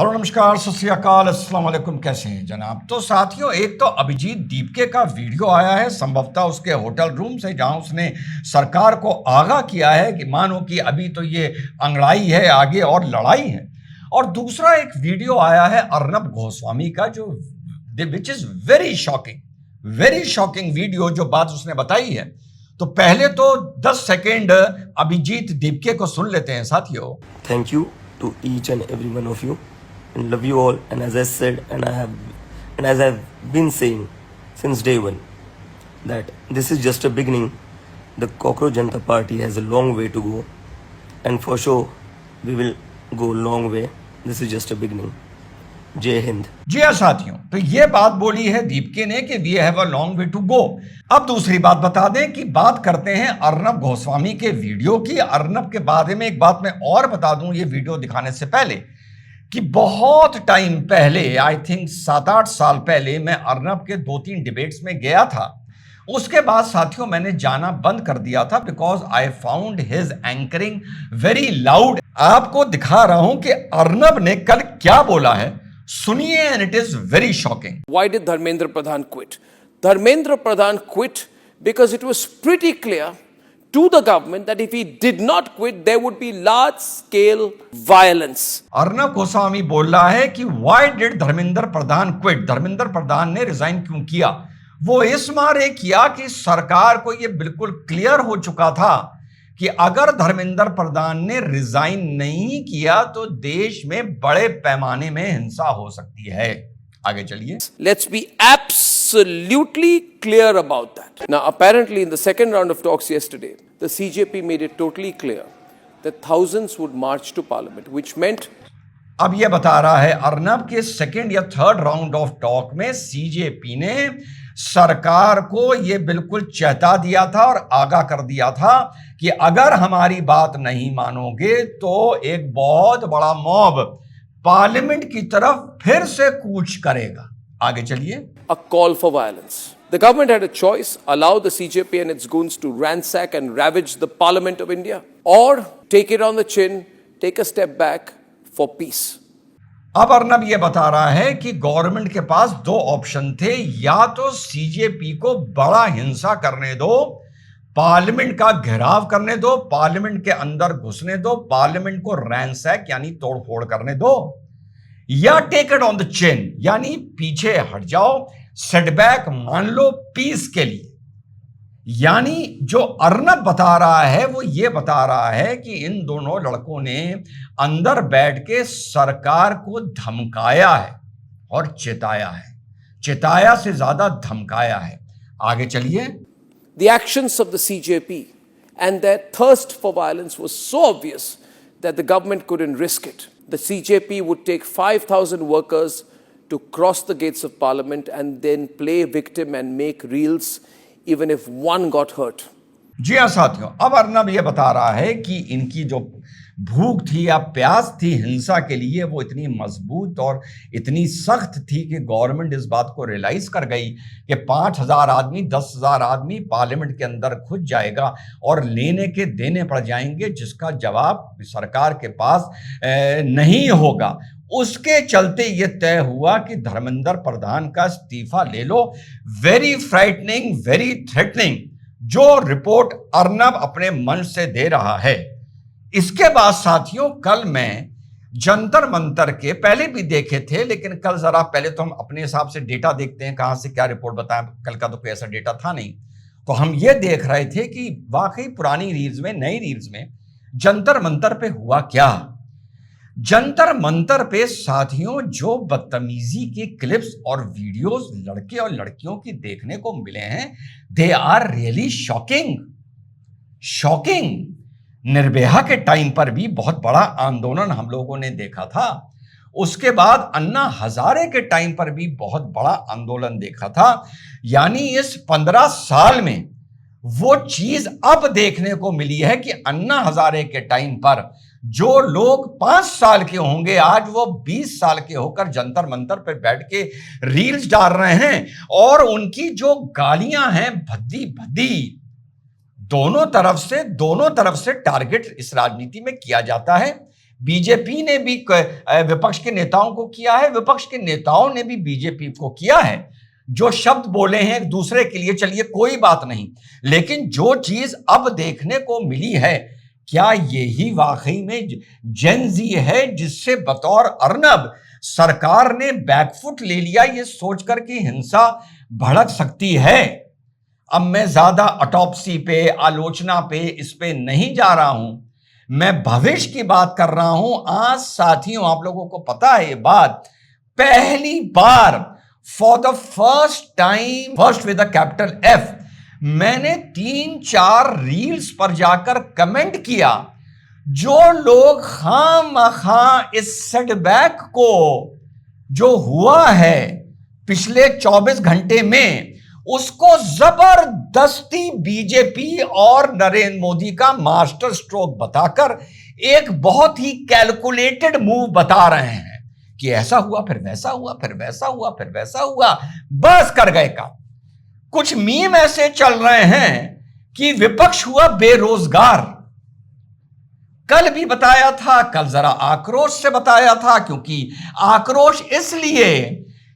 Hello नमस्कार सत श्री अकाल अस्सलाम वालेकुम। कैसे हैं जनाब? तो साथियों, एक तो अभिजीत दीपके का वीडियो आया है संभवतः उसके होटल रूम से, जहां उसने सरकार को आगाह किया है कि मानो कि अभी तो ये अंगड़ाई है, आगे और लड़ाई है। और दूसरा एक वीडियो आया है अर्नब गोस्वामी का, जो which is very shocking video, जो बात उसने बताई है। तो पहले तो 10 सेकेंड अभिजीत दीपके को सुन लेते हैं साथियों। Thank you to each and every one of you, and love you all. And as I said, and as I've been saying since day one, that this is just a beginning. The Cockroach Janata Party has a long way to go, and for sure we will go a long way. This is just a beginning. जय हिंद। जी हाँ साथियों, तो ये बात बोली है दीपके ने कि we have a long way to go. अब दूसरी बात बता दें कि बात करते हैं अर्नब गोस्वामी के वीडियो की। अर्नब के बारे में एक बात मैं और बता दूं ये वीडियो दिखाने से पहले, कि बहुत टाइम पहले, आई थिंक 7-8 साल पहले, मैं अर्नब के 2-3 डिबेट्स में गया था। उसके बाद साथियों मैंने जाना बंद कर दिया था, because I found his anchoring very loud. आपको दिखा रहा हूं कि अर्नब ने कल क्या बोला है, सुनिए, and it is very shocking. Why did Dharmendra Pradhan quit? Dharmendra Pradhan quit because it was pretty clear to the government that if he did not quit, there would be large-scale violence. Arnab Goswami बोल रहा है कि why did Dharmendra Pradhan quit, Dharmendra Pradhan ने resign क्यों किया? वो इस मारे किया कि सरकार को ये बिल्कुल क्लियर हो चुका था कि अगर धर्मेंद्र प्रधान ने रिजाइन नहीं किया तो देश में बड़े पैमाने में हिंसा हो सकती है। आगे चलिए। Let's be absolutely clear about that. Now, apparently, in the second round of talks yesterday, the CJP made it totally clear that thousands would march to Parliament, which meant अब यह बता रहा है अर्नब के सेकेंड या थर्ड राउंड ऑफ टॉक में CJP ने सरकार को यह बिल्कुल चेता दिया था और आगाह कर दिया था कि अगर हमारी बात नहीं मानोगे तो एक बहुत बड़ा मॉब पार्लियामेंट की तरफ फिर से कूच करेगा। आगे चलिए। a call for violence. The government had a choice: allow the CJP and its goons to ransack and ravage the Parliament of India, or take it on the chin, take a step back for peace. अब अर्नब ये बता रहा है कि government के पास 2 option थे, या तो सीजेपी को बड़ा हिंसा करने दो, पार्लियामेंट का घेराव करने दो, पार्लियामेंट के अंदर घुसने दो, पार्लियामेंट को रैंसैक यानी तोड़फोड़ करने दो, या take it on the chin यानी पीछे हट जाओ, सेटबैक मान लो पीस के लिए। यानी जो अर्नब बता रहा है वो ये बता रहा है कि इन दोनों लड़कों ने अंदर बैठ के सरकार को धमकाया है और चिताया है, चिताया से ज्यादा धमकाया है। आगे चलिए। The actions of the CJP and their thirst for violence was so obvious that the government couldn't risk it. The CJP would take 5,000 workers to cross the gates of Parliament and then play victim and make reels even if one got hurt. जी हाँ साथियों, अब अर्नब ये बता रहा है कि इनकी जो भूख थी या प्यास थी हिंसा के लिए, वो इतनी मजबूत और इतनी सख्त थी कि गवर्नमेंट इस बात को रियलाइज कर गई कि 5,000 आदमी 10,000 आदमी पार्लियामेंट के अंदर घुस जाएगा और लेने के देने पड़ जाएंगे, जिसका जवाब सरकार के पास नहीं होगा। उसके चलते ये तय हुआ कि धर्मेंद्र प्रधान का इस्तीफा ले लो। वेरी फ्राइटनिंग, वेरी थ्रेटनिंग जो रिपोर्ट अर्नब अपने मंच से दे रहा है। इसके बाद साथियों, कल मैं जंतर मंतर के पहले भी देखे थे, लेकिन कल जरा पहले तो हम अपने हिसाब से डेटा देखते हैं, कहां से क्या रिपोर्ट बताएं। कल का तो कोई ऐसा डेटा था नहीं, तो हम ये देख रहे थे कि वाकई पुरानी रील्स में, नई रील्स में जंतर मंतर पे हुआ क्या। जंतर मंतर पे साथियों जो बदतमीजी के क्लिप्स और वीडियोस लड़के और लड़कियों की देखने को मिले हैं, they are really shocking. Nirbhaya के टाइम पर भी बहुत बड़ा आंदोलन हम लोगों ने देखा था। उसके बाद अन्ना हजारे के टाइम पर भी बहुत बड़ा आंदोलन देखा था। यानी इस 15 साल में वो चीज अब देखने को मिली है कि अन्ना हजारे के टाइम पर जो लोग 5 साल के होंगे, आज वो 20 साल के होकर जंतर मंतर पर बैठ के रील्स डाल रहे हैं, और उनकी जो गालियां हैं भद्दी भद्दी, दोनों तरफ से टारगेट इस राजनीति में किया जाता है। बीजेपी ने भी विपक्ष के नेताओं को किया है, विपक्ष के नेताओं ने भी बीजेपी को किया है। जो शब्द बोले हैं एक दूसरे के लिए, चलिए कोई बात नहीं, लेकिन जो चीज अब देखने को मिली है, क्या यही वाकई में जेन ज़ी है जिससे बतौर अर्नब सरकार ने बैकफुट ले लिया ये सोचकर कि हिंसा भड़क सकती है? अब मैं ज्यादा ऑटोप्सी पे, आलोचना पे, इस पे नहीं जा रहा हूं, मैं भविष्य की बात कर रहा हूं। आज साथियों, आप लोगों को पता है ये बात, पहली बार for the first time, first with the capital F, मैंने 3-4 रील्स पर जाकर कमेंट किया। जो लोग खामखा इस सेटबैक को जो हुआ है पिछले 24 घंटे में, उसको जबरदस्ती बीजेपी और नरेंद्र मोदी का मास्टर स्ट्रोक बताकर एक बहुत ही कैलकुलेटेड मूव बता रहे हैं कि ऐसा हुआ, फिर वैसा हुआ, फिर वैसा हुआ, फिर वैसा हुआ, बस कर गए काम। कुछ मीम ऐसे चल रहे हैं कि विपक्ष हुआ बेरोजगार। कल भी बताया था, कल जरा आक्रोश से बताया था, क्योंकि आक्रोश इसलिए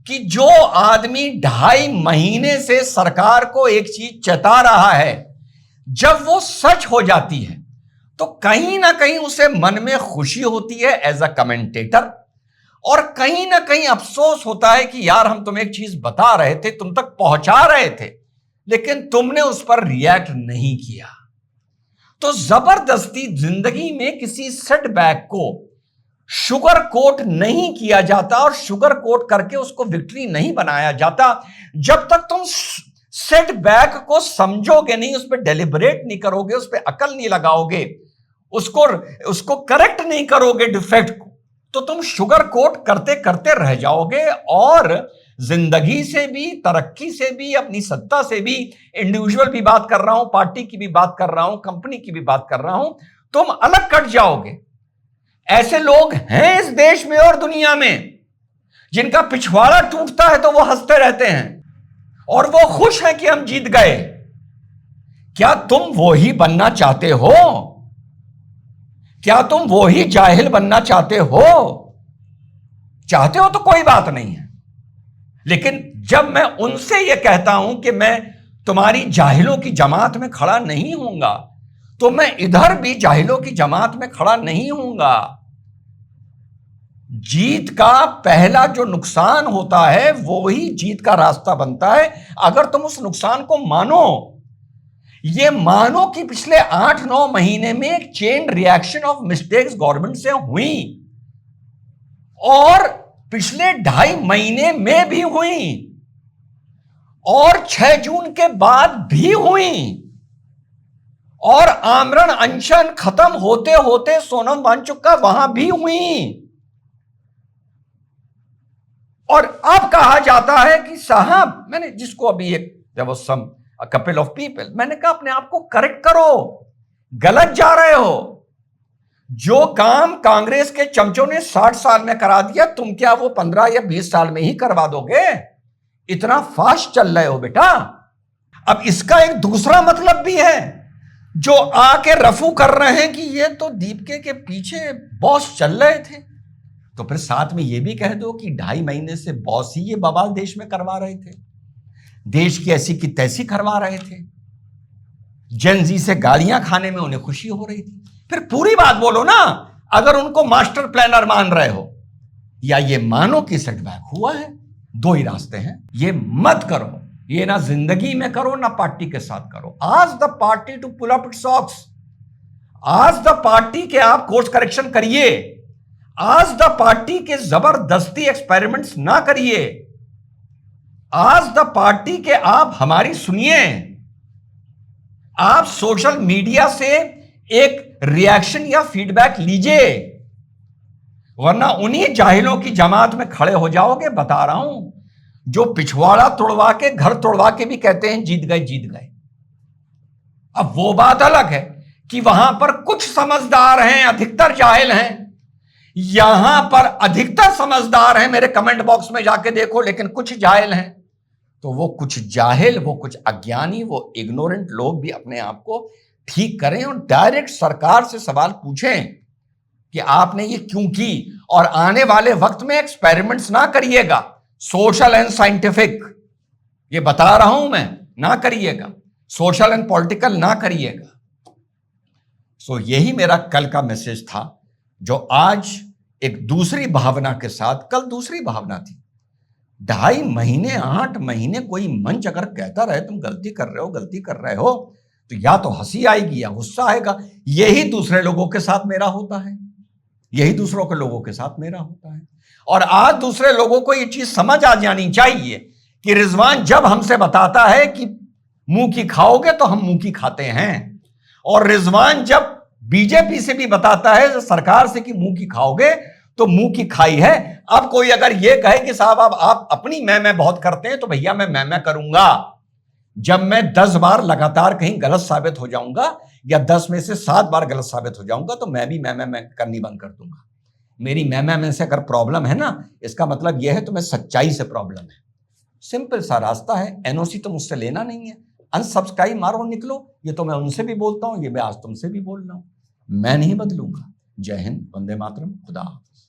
कि जो आदमी 2.5 महीने से सरकार को एक चीज चेता रहा है, जब वो सच हो जाती है तो कहीं ना कहीं उसे मन में खुशी होती है एज अ कमेंटेटर, और कहीं ना कहीं अफसोस होता है कि यार हम तुम्हें एक चीज बता रहे थे, तुम तक पहुंचा रहे थे, लेकिन तुमने उस पर रिएक्ट नहीं किया। तो जबरदस्ती जिंदगी में किसी सेटबैक को शुगर कोट नहीं किया जाता और शुगर कोट करके उसको विक्ट्री नहीं बनाया जाता। जब तक तुम सेटबैक को समझोगे नहीं, उस पर डेलिबरेट नहीं करोगे, उस पर अकल नहीं लगाओगे, उसको करेक्ट नहीं करोगे डिफेक्ट को, तो तुम शुगर कोट करते करते रह जाओगे और जिंदगी से भी, तरक्की से भी, अपनी सत्ता से भी, इंडिविजुअल भी बात कर रहा हूं, पार्टी की भी बात कर रहा हूं, कंपनी की भी बात कर रहा हूं, तुम अलग कट जाओगे। ऐसे लोग हैं इस देश में और दुनिया में, जिनका पिछवाड़ा टूटता है तो वो हंसते रहते हैं और वो खुश हैं कि हम जीत गए। क्या तुम वो ही बनना चाहते हो? क्या तुम वो ही जाहिल बनना चाहते हो? चाहते हो तो कोई बात नहीं है, लेकिन जब मैं उनसे यह कहता हूं कि मैं तुम्हारी जाहिलों की जमात में खड़ा नहीं होऊंगा, तो मैं इधर भी जाहिलों की जमात में खड़ा नहीं होऊंगा। जीत का पहला जो नुकसान होता है वो ही जीत का रास्ता बनता है, अगर तुम उस नुकसान को मानो। ये मानो कि पिछले 8-9 महीने में एक chain reaction of mistakes government से हुई, और पिछले 2.5 महीने में भी हुई, और 6 जून के बाद भी हुई, और आमरण अनशन खत्म होते होते सोनम वांगचुक का वहां भी हुई। और अब कहा जाता है कि साहब, मैंने जिसको अभी एक there was some a couple of people, मैंने कहा अपने आप को करेक्ट करो, गलत जा रहे हो। जो काम कांग्रेस के चमचों ने 60 साल में करा दिया, तुम क्या वो 15 या 20 साल में ही करवा दोगे? इतना फास्ट चल रहे हो बेटा। अब इसका एक दूसरा मतलब भी है, जो आके रफू कर रहे हैं कि ये तो दीपके के पीछे बॉस चल रहे थे, तो फिर साथ में ये भी कह दो कि 2.5 महीने से बॉस ही ये बवाल देश में करवा रहे थे, देश की ऐसी की तैसी करवा रहे थे, जेन ज़ी से गालियां खाने में उन्हें खुशी हो रही थी। फिर पूरी बात बोलो ना, अगर उनको मास्टर प्लानर मान रहे हो, या ये मानो कि सेटबैक हुआ है। 2 ही रास्ते हैं, ये मत करो, ये ना जिंदगी में करो ना पार्टी के साथ करो। आज the party to pull up its socks, आज द पार्टी के आप कोर्स करेक्शन करिए, आज द पार्टी के जबरदस्ती एक्सपेरिमेंट्स ना करिए, आज द पार्टी के आप हमारी सुनिए, आप सोशल मीडिया से एक रिएक्शन या फीडबैक लीजिए, वरना उन्हीं जाहिलों की जमात में खड़े हो जाओगे। बता रहा हूं, जो पिछवाड़ा तोड़वा के, घर तोड़वा के भी कहते हैं जीत गए जीत गए। अब वो बात अलग है कि वहां पर कुछ समझदार हैं, अधिकतर जाहिल हैं। यहां पर अधिकतर समझदार हैं, मेरे कमेंट बॉक्स में जाके देखो, लेकिन कुछ जाहिल हैं। तो वो कुछ जाहिल, वो कुछ अज्ञानी, वो इग्नोरेंट लोग भी अपने आप को ठीक करें और डायरेक्ट सरकार से सवाल पूछें कि आपने ये क्यों की, और आने वाले वक्त में एक्सपेरिमेंट्स ना करिएगा, सोशल एंड साइंटिफिक, ये बता रहा हूं मैं, ना करिएगा, सोशल एंड पॉलिटिकल ना करिएगा। सो यही मेरा कल का मैसेज था, जो आज एक दूसरी भावना के साथ, कल दूसरी भावना थी। 2.5 महीने 8 महीने कोई मंच अगर कहता रहे तुम गलती कर रहे हो, गलती कर रहे हो, तो या तो हंसी आएगी या गुस्सा आएगा। यही दूसरे लोगों के साथ मेरा होता है, यही दूसरों के लोगों के साथ मेरा होता है। और आज दूसरे लोगों को ये चीज समझ आ जानी चाहिए कि रिजवान जब हमसे बताता है कि मुंह की खाओगे तो हम मुंह की खाते हैं, और रिजवान जब बीजेपी से भी बताता है, सरकार से, कि मुंह की खाओगे तो मुंह की खाई है। अब कोई अगर ये कहे कि साहब अब आप अपनी मैं बहुत करते हैं, तो भैया मैं करूंगा। जब मैं 10 बार लगातार कहीं गलत साबित हो जाऊंगा, या 10 में से 7 बार गलत साबित हो जाऊंगा, तो मैं भी मैं करनी बंद कर दूंगा। मेरी मैं से अगर प्रॉब्लम है ना, इसका मतलब यह है तो मैं सच्चाई से प्रॉब्लम है। सिंपल सा रास्ता है, एनओसी तो मुझसे लेना नहीं है, अनसब्सक्राइब मारो, निकलो। ये तो मैं उनसे भी बोलता हूं, ये मैं आज तुमसे भी बोल रहा हूं। मैं नहीं बदलूंगा। जय हिंद, वंदे मातरम, खुदा हाफिज।